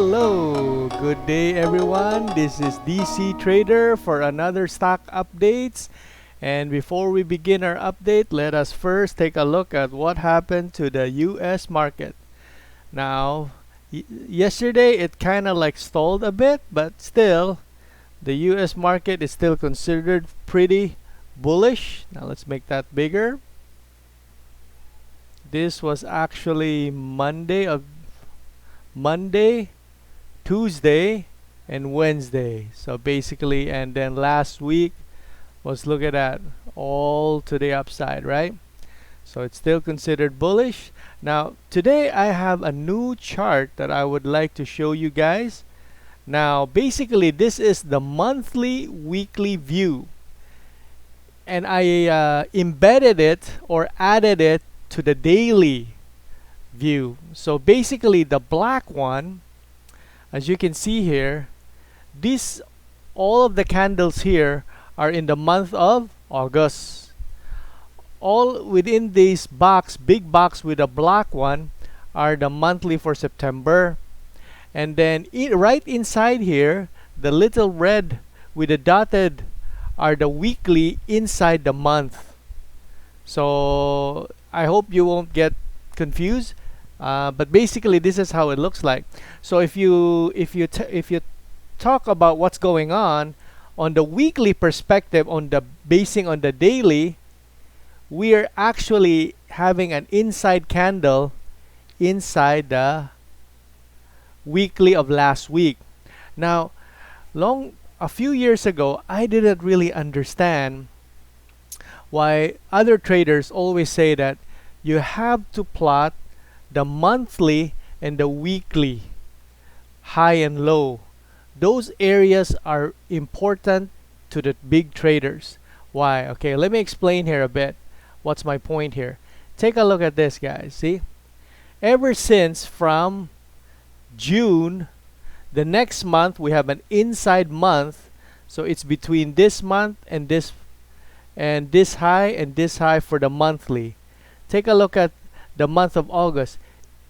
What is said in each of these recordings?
Hello, good day everyone. This is DC Trader for another stock updates. And before we begin our update, let us first take a look at what happened to the US market. Now, yesterday it kind of like stalled a bit, but still the US market is still considered pretty bullish. Now let's make that bigger. This was actually Monday, Tuesday, and Wednesday. So basically, and then last week was, look at that, all to the upside, right? So it's still considered bullish. Now today I have a new chart that I would like to show you guys. Now basically this is the monthly weekly view, and I embedded it or added it to the daily view. So basically the black one, as you can see here, all of the candles here are in the month of August. All within this box, big box with a black one, are the monthly for September. And then right inside here, the little red with the dotted are the weekly inside the month. So I hope you won't get confused. But basically this is how it looks like. So if you talk about what's going on the weekly perspective, basing on the daily, we are actually having an inside candle inside the weekly of last week. Now a few years ago, I didn't really understand why other traders always say that you have to plot the monthly and the weekly high and low. Those areas are important to the big traders. Why? Okay, let me explain here a bit. What's my point here? Take a look at this, guys. See? Ever since from June, the next month we have an inside month. So it's between this month and this high and this high for the monthly. Take a look at the month of August.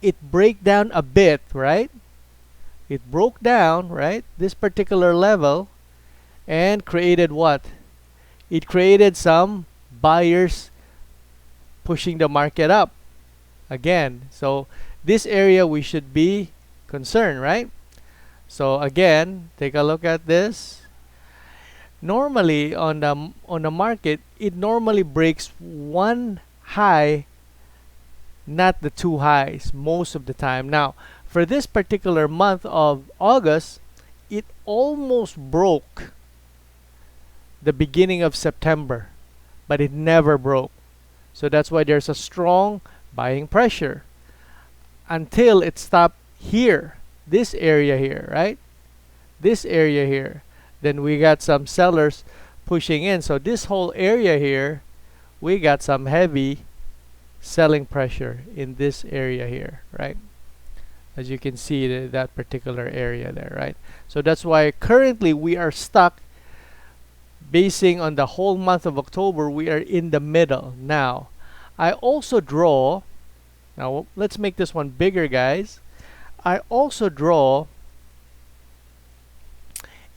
It break down a bit, right? It broke down, right? This particular level, and created what? It created some buyers pushing the market up again. So this area we should be concerned, right? So again, take a look at this. Normally on the market, it normally breaks one high, not the two highs most of the time. Now for this particular month of August, it almost broke the beginning of September, but it never broke. So that's why there's a strong buying pressure until it stopped here, this area here, right? This area here. Then we got some sellers pushing in. So this whole area here, we got some heavy selling pressure in this area here, right? As you can see, that particular area there, right? So that's why currently we are stuck. Basing on the whole month of October, we are in the middle. Now I also draw, now let's make this one bigger, guys. I also draw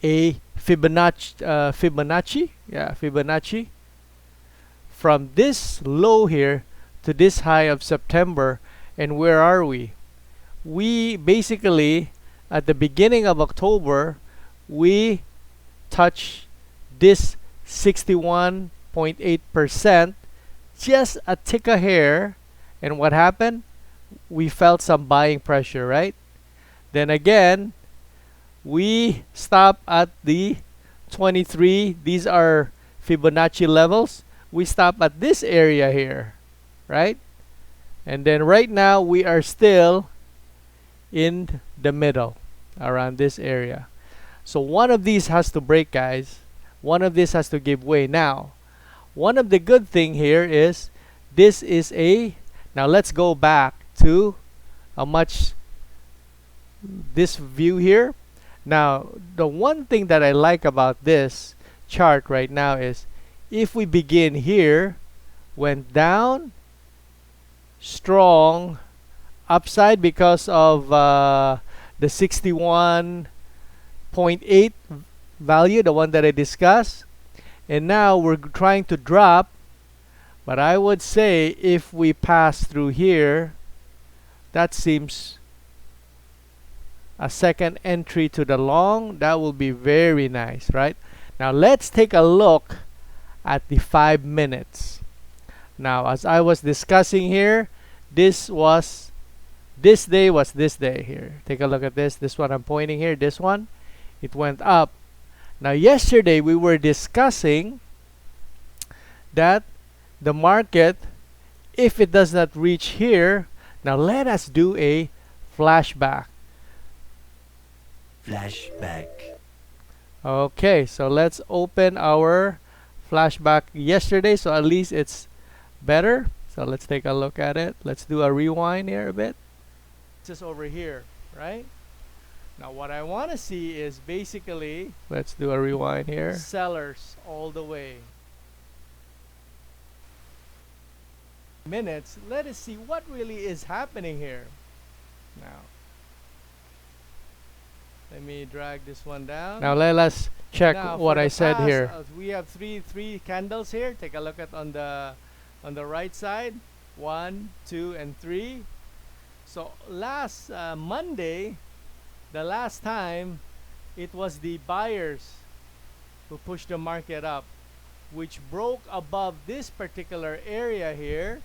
a Fibonacci from this low here to this high of September. And where are we? We basically, at the beginning of October, we touch this 61.8%, just a tick a hair. And what happened? We felt some buying pressure, right? Then again, we stop at the 23. These are Fibonacci levels. We stop at this area here, right? And then right now we are still in the middle around this area. So one of these has to break, guys. One of this has to give way. Now one of the good thing here is this is now let's go back to how much this view here. Now the one thing that I like about this chart right now is if we begin here, went down, strong upside because of the 61.8 value, the one that I discussed. And now we're trying to drop, but I would say if we pass through here, that seems a second entry to the long. That will be very nice, right? Now let's take a look at the 5 minutes. Now, as I was discussing here, this day was this day here. Take a look at this. This one I'm pointing here, this one, it went up. Now, yesterday we were discussing that the market, if it does not reach here, now let us do a flashback. Okay, so let's open our flashback yesterday, so at least it's better. So let's take a look at it. Let's do a rewind here a bit. Just over here, right? Now what I want to see is basically, let's do a rewind here, sellers all the way. Minutes, let us see what really is happening here. Now let me drag this one down. Now let us check what I said here. We have three candles here. Take a look at on the right side, 1, 2, and 3. So last Monday, the last time, it was the buyers who pushed the market up, which broke above this particular area here.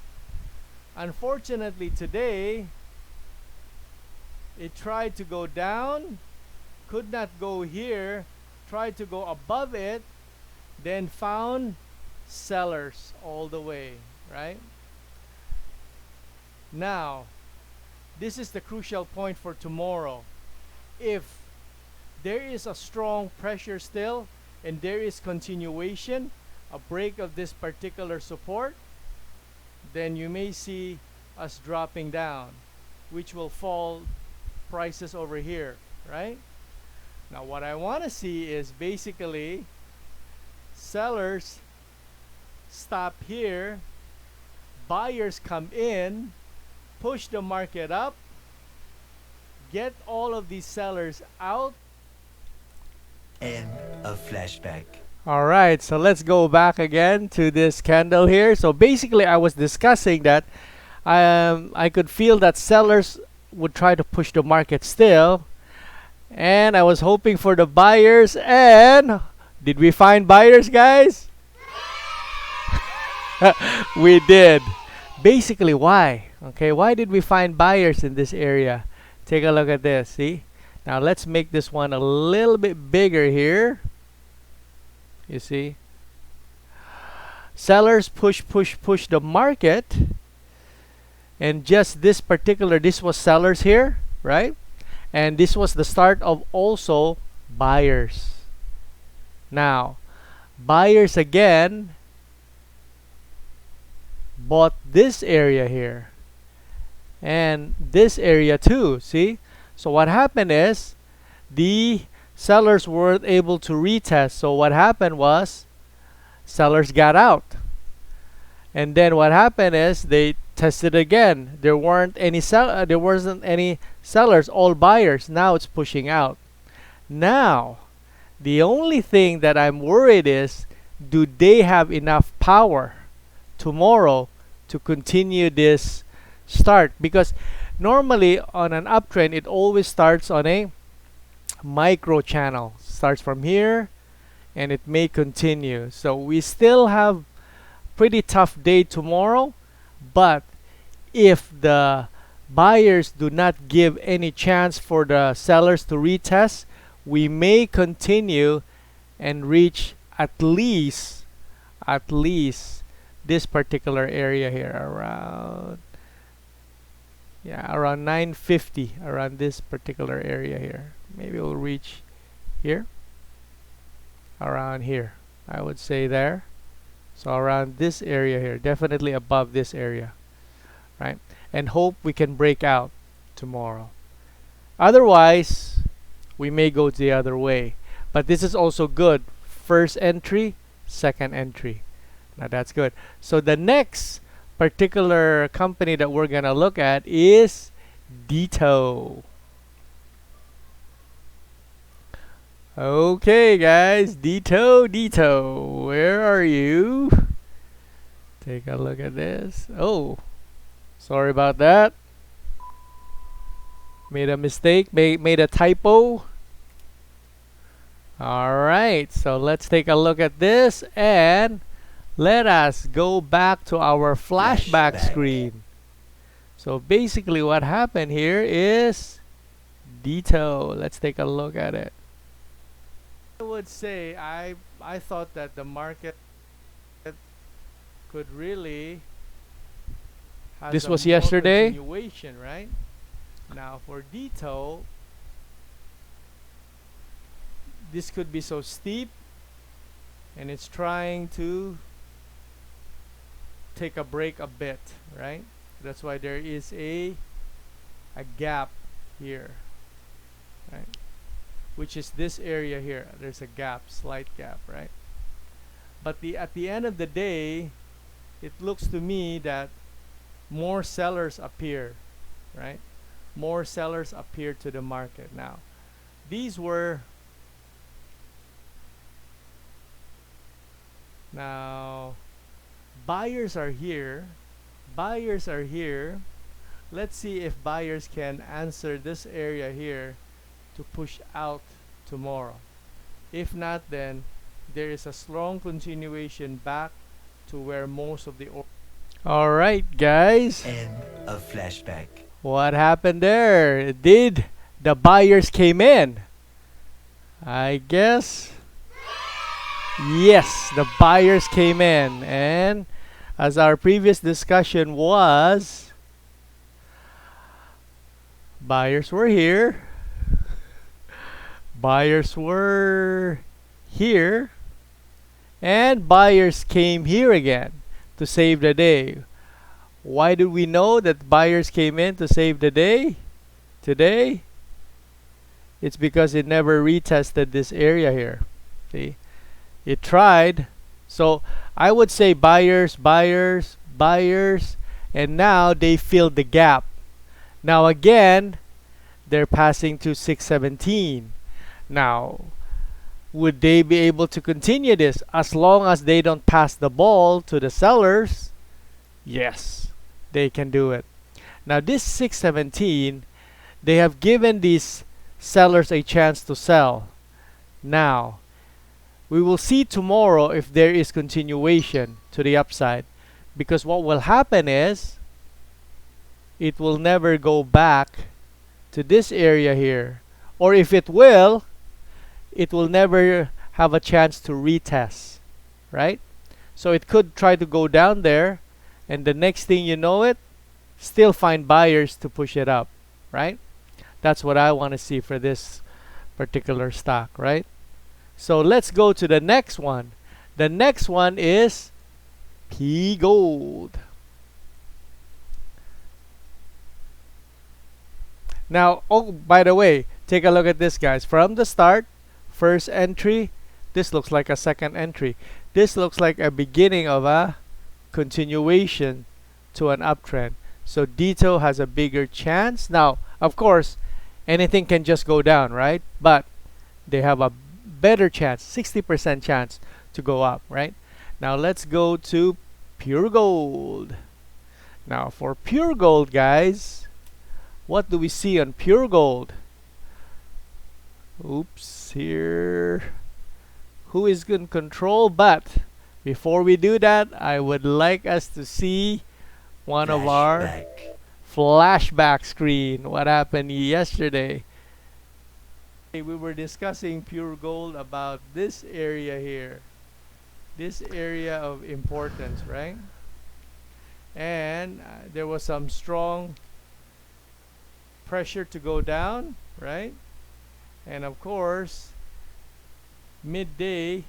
Unfortunately today, it tried to go down, could not go here, tried to go above it, then found sellers all the way, right? Now, this is the crucial point for tomorrow. If there is a strong pressure still and there is continuation, a break of this particular support, then you may see us dropping down, which will fall prices over here, right? Now what I want to see is basically sellers stop here, buyers come in, push the market up, get all of these sellers out. End of flashback. All right, so let's go back again to this candle here. So basically I was discussing that I could feel that sellers would try to push the market still, and I was hoping for the buyers. And did we find buyers, guys? We did. Basically, why? Okay, why did we find buyers in this area? Take a look at this. See? Now let's make this one a little bit bigger here. You see? Sellers push the market, and just this was sellers here, right? And this was the start of also buyers. Now, buyers again bought this area here and this area too. See? So what happened is the sellers weren't able to retest. So what happened was sellers got out. And then what happened is they tested again. There wasn't any sellers, all buyers. Now it's pushing out. Now, the only thing that I'm worried is, do they have enough power tomorrow to continue this start? Because normally on an uptrend, it always starts on a micro channel. Starts from here and it may continue. So we still have pretty tough day tomorrow, but if the buyers do not give any chance for the sellers to retest, we may continue and reach at least this particular area here around around 950, around this particular area here. Maybe we'll reach here, around here, I would say there. So around this area here, definitely above this area, right? And hope we can break out tomorrow. Otherwise, we may go the other way. But this is also good. First entry, second entry. Now that's good. So the next particular company that we're gonna look at is Ditto. Okay, guys, Dito, where are you? Take a look at this. Oh, sorry about that. Made a mistake, made a typo. Alright, so let's take a look at this and let us go back to our flashback screen. So basically what happened here is Dito. Let's take a look at it. I would say I thought that the market could really has This a was more yesterday. continuation, right? Now for Dito, this could be so steep and it's trying to take a break a bit, right? That's why there is a gap here, right? Which is this area here. There's a gap, slight gap, right? But at the end of the day, it looks to me that more sellers appear, right? More sellers appear to the market now. These were now buyers are here. Buyers are here. Let's see if buyers can answer this area here to push out tomorrow. If not, then there is a strong continuation back to where most of the Alright, guys. End of flashback. What happened there? Did the buyers came in? I guess yes, the buyers came in, and as our previous discussion was, buyers were here. Buyers were here, and buyers came here again to save the day. Why did we know that buyers came in to save the day today? It's because it never retested this area here. See, it tried. So I would say buyers, buyers, buyers, and now they filled the gap. Now again, they're passing to 617. Now, would they be able to continue this as long as they don't pass the ball to the sellers? Yes, they can do it. Now this 617, they have given these sellers a chance to sell. Now, we will see tomorrow if there is continuation to the upside, because what will happen is it will never go back to this area here, or if it will never have a chance to retest, right? So it could try to go down there, and the next thing you know it, still find buyers to push it up, right? That's what I want to see for this particular stock, right? So let's go to the next one. The next one is Pgold. Now, oh, by the way, take a look at this, guys. From the start, first entry, this looks like a second entry. This looks like a beginning of a continuation to an uptrend. So Dito has a bigger chance. Now, of course, anything can just go down, right? But they have a better chance, 60% chance to go up, right? Now let's go to Pgold. Now for Pgold, guys, what do we see on Pgold? Oops, here. Who is in control? But before we do that, I would like us to see one of our flashback screen. What happened yesterday? We were discussing Pgold about this area here. This area of importance, right? And there was some strong pressure to go down, right? And of course, midday,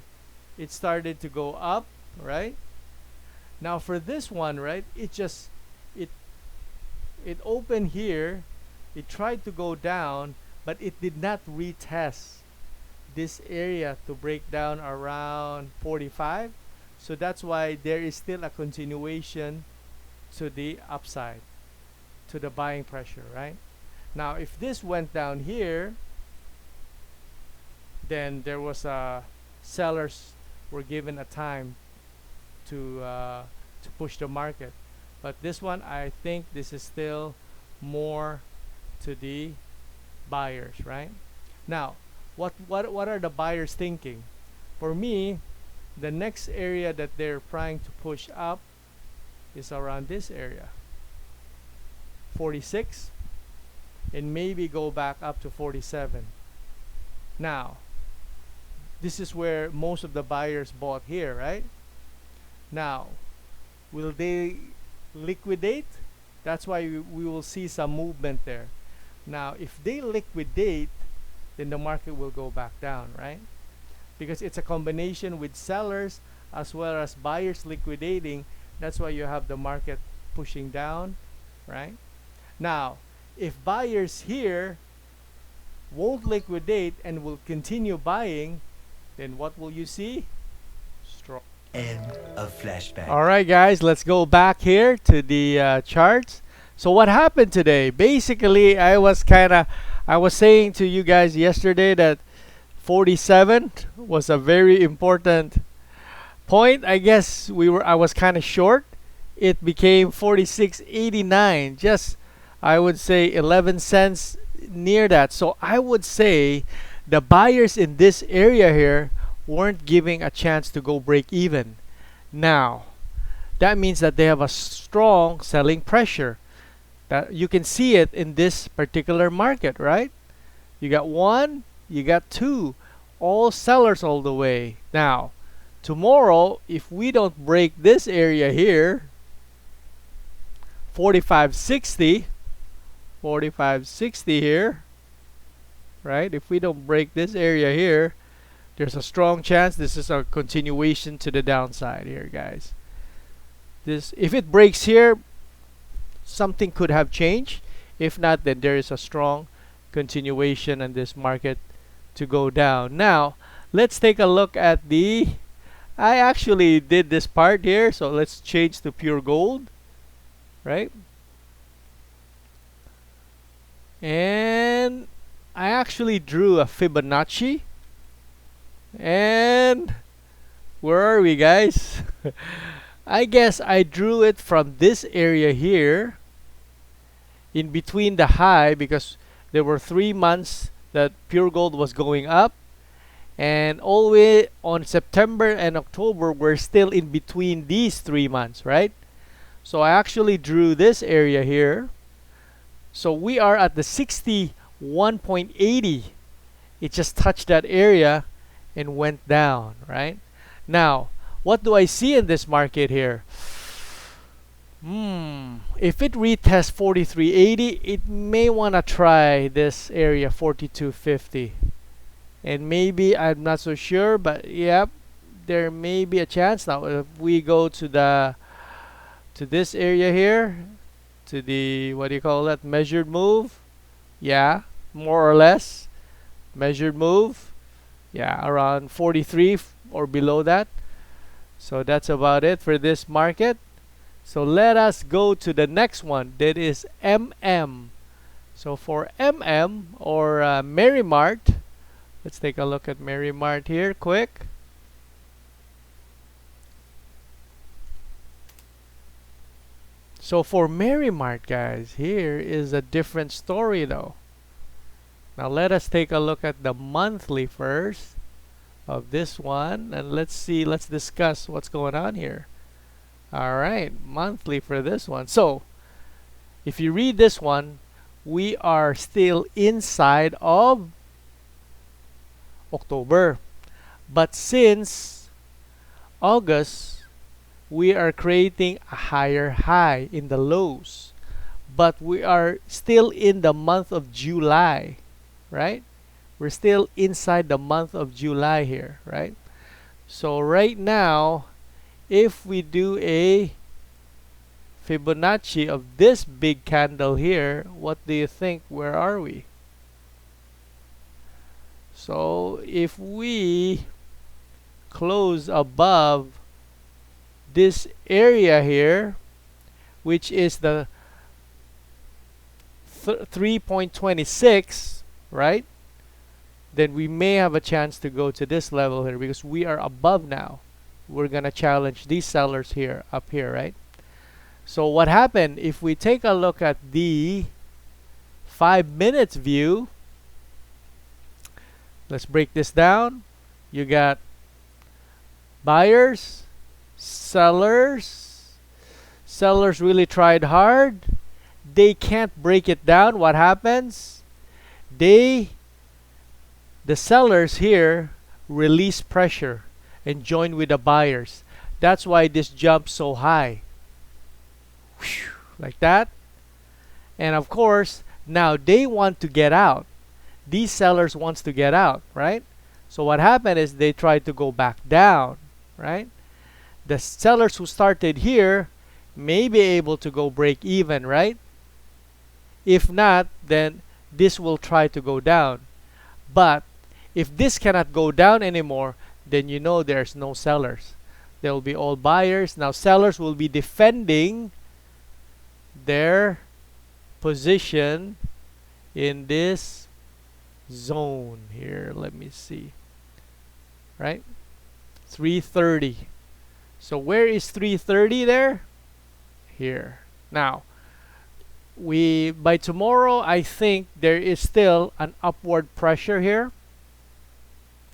it started to go up, right? Now for this one, right, it opened here, it tried to go down, but it did not retest this area to break down around 45. So that's why there is still a continuation to the upside, to the buying pressure, right? Now if this went down here, then there was sellers were given a time to push the market. But this one, I think this is still more to the buyers, right? Now, what are the buyers thinking? For me, the next area that they're trying to push up is around this area, 46, and maybe go back up to 47. Now, this is where most of the buyers bought here, right? Now, will they liquidate? That's why we will see some movement there. Now, if they liquidate, then the market will go back down, right? Because it's a combination with sellers as well as buyers liquidating. That's why you have the market pushing down, right? Now, if buyers here won't liquidate and will continue buying, then what will you see? Strong. End of flashback. All right, guys, let's go back here to the charts. So what happened today? Basically, I was saying to you guys yesterday that 47 was a very important point. I guess I was kind of short. It became 46.89. Just, I would say 11 cents near that. So I would say the buyers in this area here weren't giving a chance to go break even. Now, that means that they have a strong selling pressure. That you can see it in this particular market, right? You got one, you got two, all sellers all the way. Now, tomorrow, if we don't break this area here, 45.60 here, right? If we don't break this area here, there's a strong chance this is a continuation to the downside here, guys. If it breaks here, something could have changed. If not, then there is a strong continuation in this market to go down. Now, let's take a look at I actually did this part here, so let's change to pure gold, right? And I actually drew a Fibonacci. And where are we, guys? I guess I drew it from this area here in between the high, because there were 3 months that pure gold was going up, and all the way on September and October we're still in between these 3 months, right? So I actually drew this area here. So we are at the 61.80. It just touched that area and went down, right? Now, what do I see in this market here? If it retests 43.80, it may want to try this area 42.50. And maybe, I'm not so sure, but yep, there may be a chance. Now, if we go to this area here, to the, what do you call that, measured move? Yeah, more or less. Measured move. Yeah, around 43 or below that. So that's about it for this market. So let us go to the next one. That is MM. So for MM or Merrimart, let's take a look at Merrimart here quick. So for Merrimart, guys, here is a different story though. Now let us take a look at the monthly first of this one, and let's discuss what's going on here. Alright, monthly for this one. So if you read this one, we are still inside of October, but since August we are creating a higher high in the lows, but we are still in the month of July, right? We're still inside the month of July here, right? So right now, if we do a Fibonacci of this big candle here, what do you think? Where are we? So if we close above this area here, which is the 3.26, right? then we may have a chance to go to this level here because we are above now. We're gonna challenge these sellers here, up here, right? So what happened if we take a look at the 5 minutes view? Let's break this down. You got buyers, sellers. Sellers really tried hard. They can't break it down. What happens? The sellers here release pressure and join with the buyers. That's why this jumps so high. Whew, like that. And of course, now they want to get out. These sellers wants to get out, right? So what happened is they tried to go back down, right? The sellers who started here may be able to go break even, right? If not, then this will try to go down. But if this cannot go down anymore, then you know there's no sellers. There will be all buyers. Now sellers will be defending their position in this zone here. Let me see. Right? 330. So where is 330 there? Here. Now, by tomorrow, I think there is still an upward pressure here.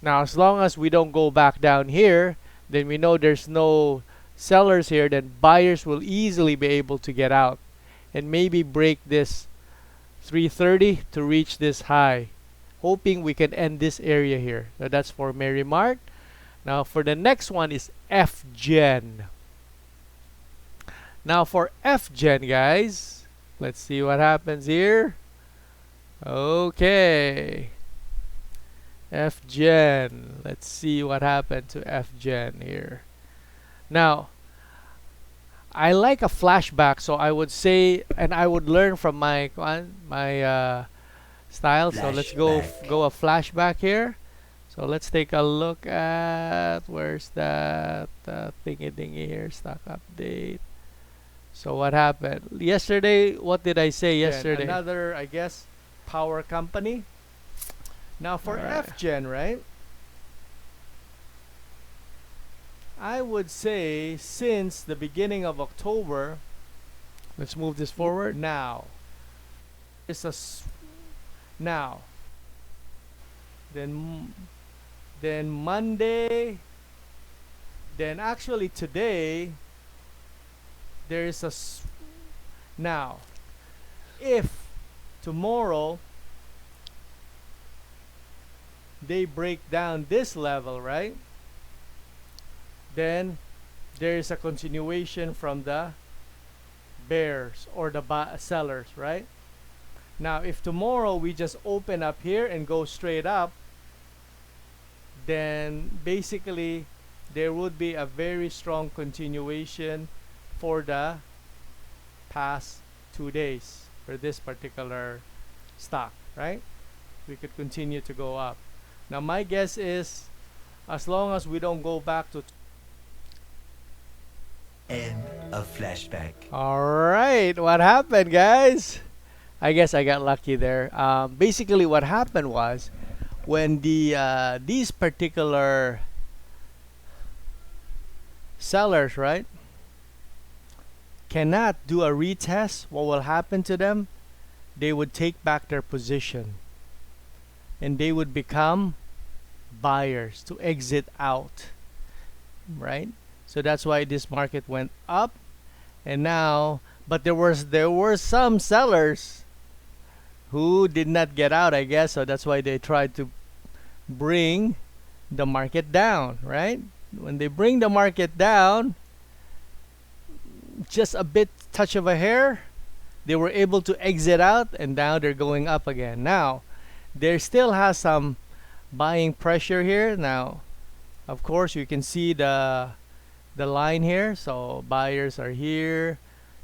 Now, as long as we don't go back down here, then we know there's no sellers here, then buyers will easily be able to get out and maybe break this 330 to reach this high, hoping we can end this area here. So that's for Mary Mart. Now for the next one is Fgen. Now for Fgen, guys, let's see what happens here. Okay, Fgen. Let's see what happened to Fgen here. Now, I like a flashback, so I would say, and I would learn from my style. So let's go a flashback here. So let's take a look at where's that thingy here, stock update. So what happened yesterday? What did I say yesterday? Another, I guess, power company. Now for Fgen, right? I would say since the beginning of October. Let's move this forward. Now, it's a now. Then Monday. Then actually today. There is a now. If tomorrow they break down this level, right? Then there is a continuation from the bears or the sellers, right? Now, if tomorrow we just open up here and go straight up, then basically there would be a very strong continuation for the past 2 days for this particular stock, right? We could continue to go up. Now, my guess is as long as we don't go back to End of flashback. Alright, what happened, guys? I guess I got lucky there. Basically what happened was when these particular sellers, right, cannot do a retest, what will happen to them? They would take back their position and they would become buyers to exit out, right? So that's why this market went up. And now, but there were some sellers who did not get out, I guess. So that's why they tried to bring the market down, right? When they bring the market down, just a bit touch of a hair, they were able to exit out, and now they're going up again. Now, there still has some buying pressure here. Now, of course, you can see the line here. So buyers are here,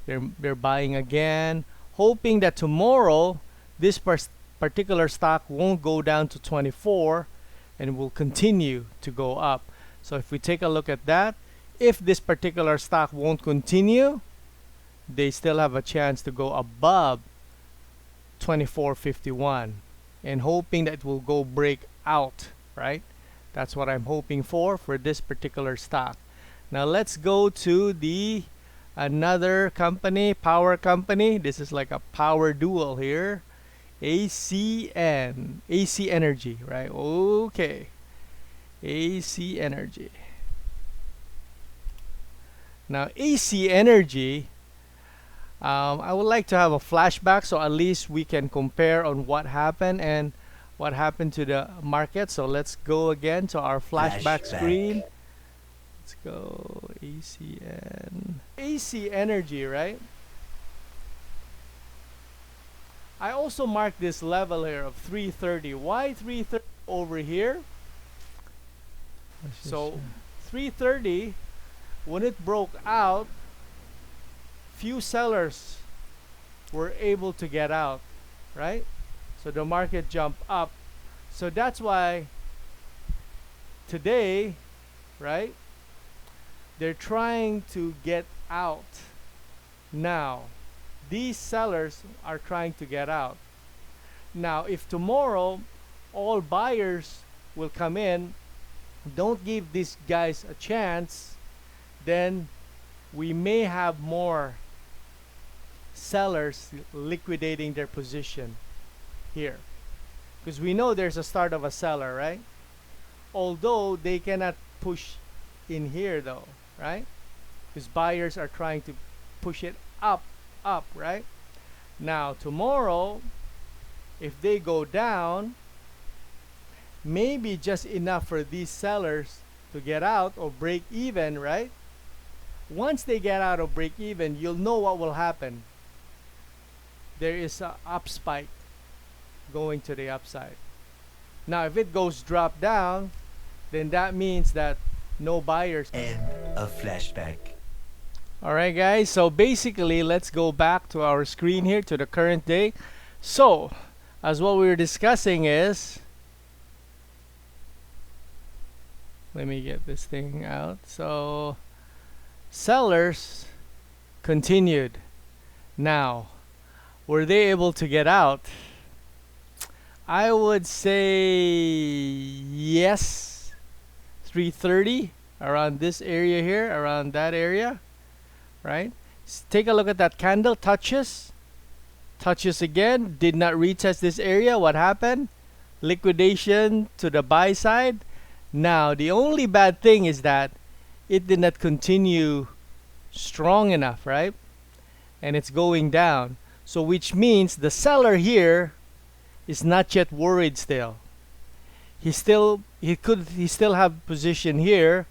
they're buying again, hoping that tomorrow this particular stock won't go down to 24 and will continue to go up. So if we take a look at that, if this particular stock won't continue, they still have a chance to go above 24.51 and hoping that it will go break out, right? That's what I'm hoping for this particular stock. Now let's go to the another company, power company. This is like a power duel here. Acen, AC Energy, right? Okay, AC Energy. Now AC Energy, I would like to have a flashback so at least we can compare on what happened and what happened to the market. So let's go again to our flashback screen. Let's go ACN. AC Energy, right? I also marked this level here of 330. Why 330 over here? So 330, when it broke out, few sellers were able to get out, right? So the market jumped up. So that's why today, right, they're trying to get out now. These sellers are trying to get out. Now, if tomorrow all buyers will come in, don't give these guys a chance, then we may have more sellers liquidating their position here. Because we know there's a start of a seller, right? Although they cannot push in here though, right? Because buyers are trying to push it up, right? Now tomorrow, if they go down, maybe just enough for these sellers to get out or break even, right? Once they get out or break even, you'll know what will happen. There is a up spike going to the upside. Now if it goes drop down, then that means that no buyers. End of flashback. Alright guys, so basically let's go back to our screen here to the current day. So as what we were discussing is, let me get this thing out. So sellers continued. Now were they able to get out? I would say yes. 330 around this area here, around that area, right? Take a look at that candle. Touches again, did not retest this area. What happened? Liquidation to the buy side. Now the only bad thing is that it did not continue strong enough, right? And it's going down. So which means the seller here is not yet worried still. He still have position here.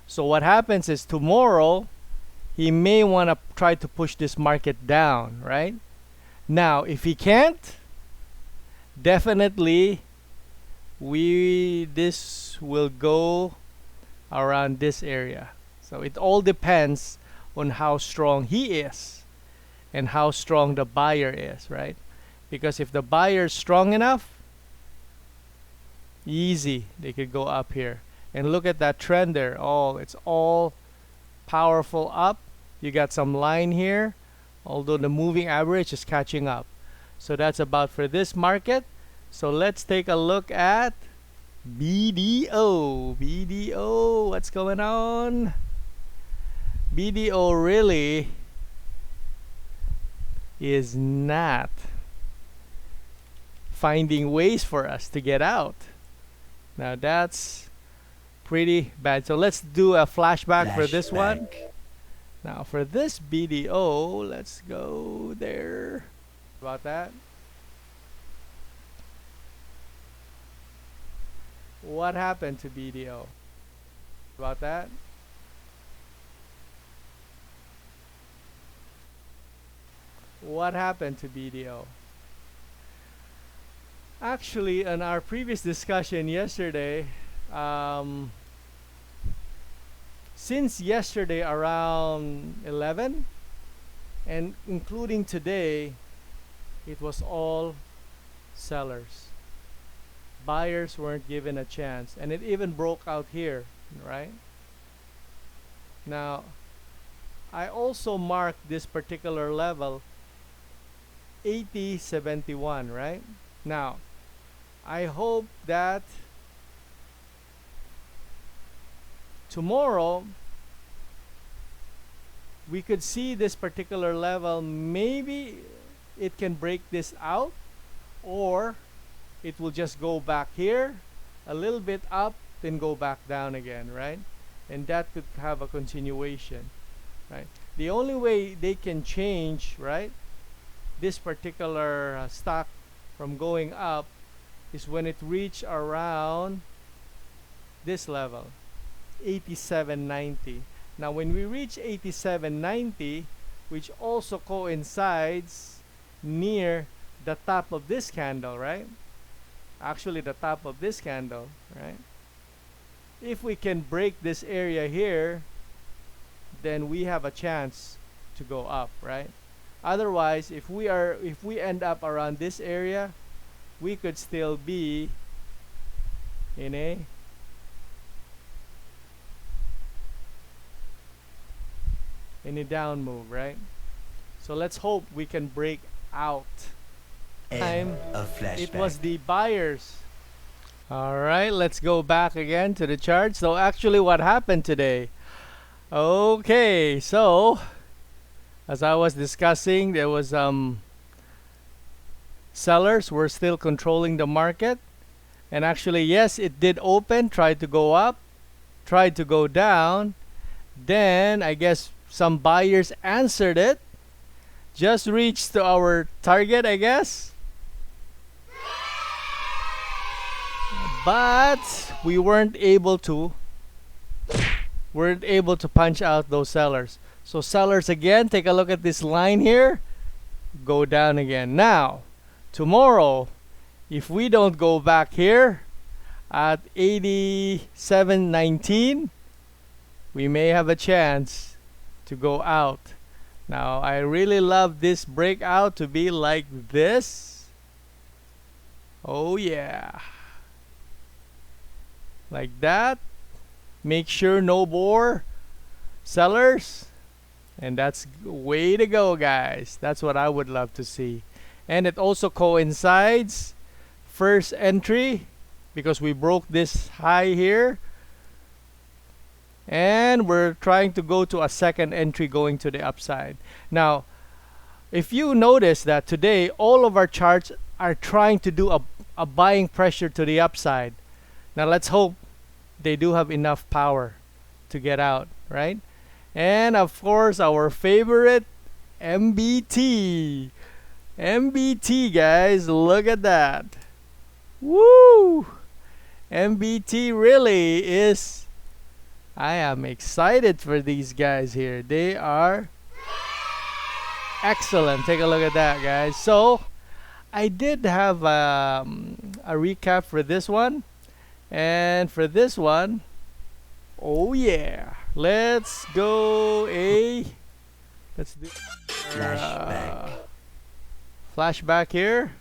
So what happens is tomorrow he may want to try to push this market down, right? Now if he can't, definitely this will go around this area. So it all depends on how strong he is and how strong the buyer is, right? Because if the buyer is strong enough, easy, they could go up here. And look at that trend there. Oh, it's all powerful up. You got some line here, although the moving average is catching up. So that's about for this market. So let's take a look at BDO. BDO, what's going on? BDO really is not finding ways for us to get out. Now that's pretty bad. So let's do a flashback for this one. Now for this BDO, let's go there. About that. What happened to BDO? About that. What happened to BDO? Actually, in our previous discussion yesterday, since yesterday around 11 and including today, it was all sellers. Buyers weren't given a chance, and it even broke out here, right? Now I also marked this particular level 80.71, right? Now I hope that tomorrow we could see this particular level. Maybe it can break this out, or it will just go back here a little bit up, then go back down again, right? And that could have a continuation, right? The only way they can change, right, this particular stock from going up is when it reach around this level, 87.90. Now when we reach 87.90, which also coincides near the top of this candle, right? Actually the top of this candle, right? If we can break this area here, then we have a chance to go up, right? Otherwise, if we end up around this area, we could still be in a down move, right? So let's hope we can break out. End of It flashback. was the buyers. All right, let's go back again to the chart. So actually what happened today? Okay, so as I was discussing, there was sellers were still controlling the market. And actually, yes, it did open, tried to go up, tried to go down. Then I guess some buyers answered it. Just reached to our target, I guess. But we weren't able to punch out those sellers. So sellers again, take a look at this line here, go down again. Now tomorrow, if we don't go back here at 87.19, we may have a chance to go out. Now I really love this breakout to be like this. Oh yeah, like that. Make sure no more sellers, and that's way to go, guys. That's what I would love to see. And it also coincides first entry, because we broke this high here, and we're trying to go to a second entry going to the upside. Now if you notice that today all of our charts are trying to do a buying pressure to the upside. Now let's hope they do have enough power to get out, right? And of course our favorite MBT. MBT, guys, look at that. Woo! MBT really is, I am excited for these guys here. They are excellent. Take a look at that, guys. So I did have a recap for this one. And for this one, oh yeah, let's go let's do Flashback. flashback here.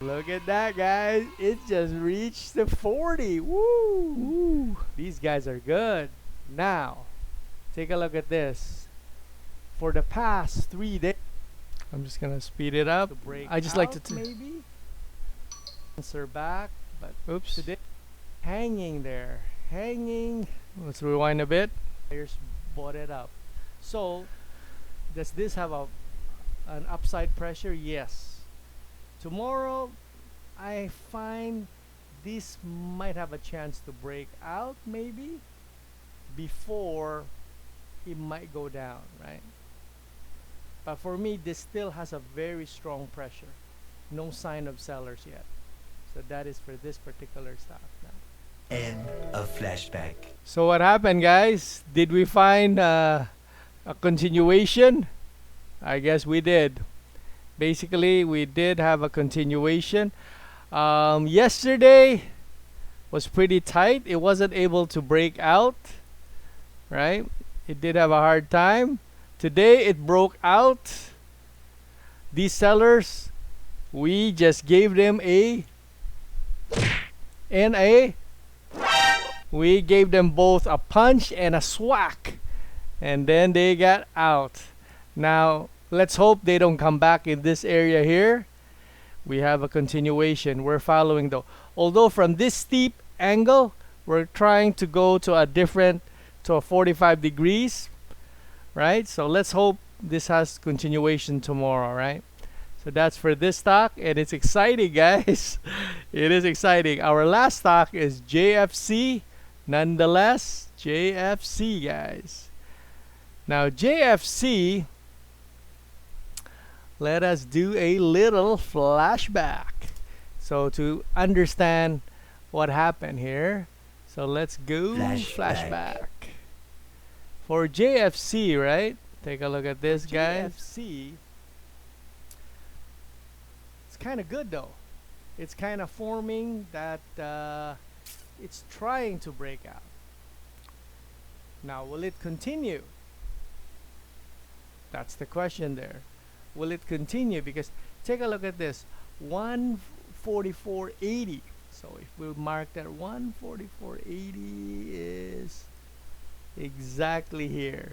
Look at that, guys. It just reached the 40. Woo! Woo! These guys are good. Now, take a look at this. For the past 3 days, I'm just gonna speed it up. I just like to maybe answer back, but oops. Today, hanging there, hanging. Let's rewind a bit. Players bought it up. So, does this have an upside pressure? Yes. Tomorrow, I find this might have a chance to break out, maybe before it might go down, right? But for me, this still has a very strong pressure. No sign of sellers yet. So that is for this particular stock now. End of flashback. So what happened, guys? Did we find a continuation? I guess we did. Basically, we did have a continuation. Yesterday was pretty tight. It wasn't able to break out, right? It did have a hard time. Today, it broke out. These sellers, we just gave them we gave them both a punch and a swack, and then they got out. Now let's hope they don't come back in this area here. We have a continuation. We're following though. Although from this steep angle, we're trying to go to a different, to a 45 degrees, right? So let's hope this has continuation tomorrow, right? So that's for this stock, and it's exciting, guys. It is exciting. Our last stock is JFC. Nonetheless, JFC, guys. Now, JFC, let us do a little flashback. So to understand what happened here, so let's go flashback. For JFC, right? Take a look at this, guys. JFC, it's kind of good though. It's kind of forming that it's trying to break out. Now, will it continue? That's the question there. Will it continue? Because take a look at this, 144.80. So if we mark that 144.80 is exactly here.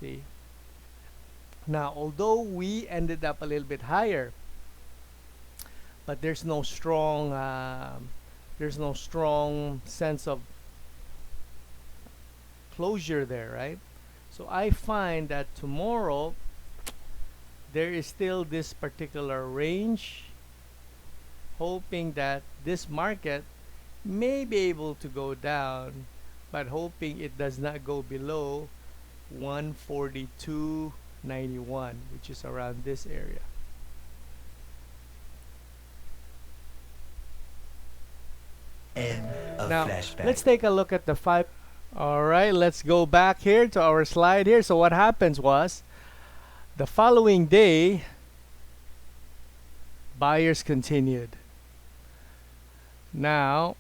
See? Now, although we ended up a little bit higher, but there's no strong sense of closure there, right? So I find that tomorrow there is still this particular range, hoping that this market may be able to go down, but hoping it does not go below 142.91, which is around this area. End of Now, flashback. let's take a look at the 5. All right, let's go back here to our slide here. So what happens was, the following day, buyers continued. Now,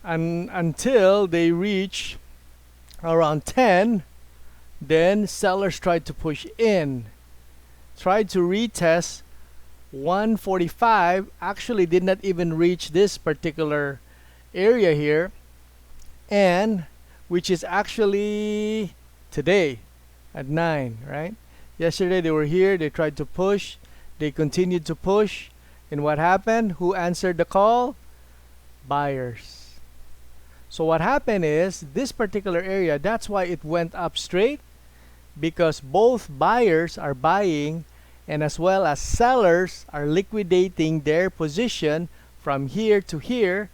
until they reach around 10, then sellers tried to push in, tried to retest 145, actually did not even reach this particular area here, and which is actually today at 9, right? Yesterday they were here, they tried to push, they continued to push, and what happened? Who answered the call? Buyers. So what happened is, this particular area, that's why it went up straight, because both buyers are buying and as well as sellers are liquidating their position from here to here.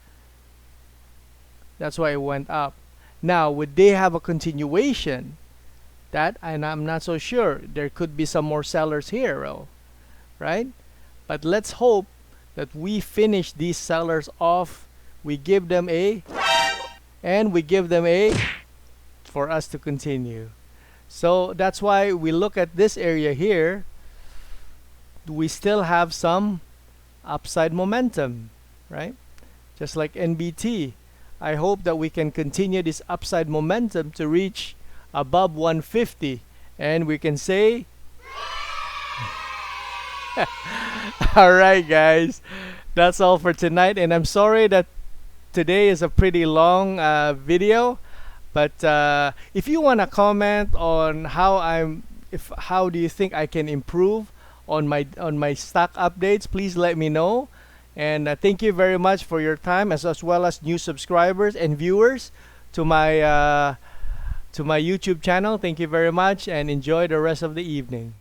That's why it went up. Now, would they have a continuation? That, and I'm not so sure. There could be some more sellers here, right? But let's hope that we finish these sellers off. We give them a, and we give them a, for us to continue. So that's why we look at this area here. We still have some upside momentum, right? Just like NBT. I hope that we can continue this upside momentum to reach above 150, and we can say all right, guys, that's all for tonight, and I'm sorry that today is a pretty long video, but if you want to comment on how do you think I can improve on my stock updates, please let me know. And thank you very much for your time, as well as new subscribers and viewers to my YouTube channel. Thank you very much, and enjoy the rest of the evening.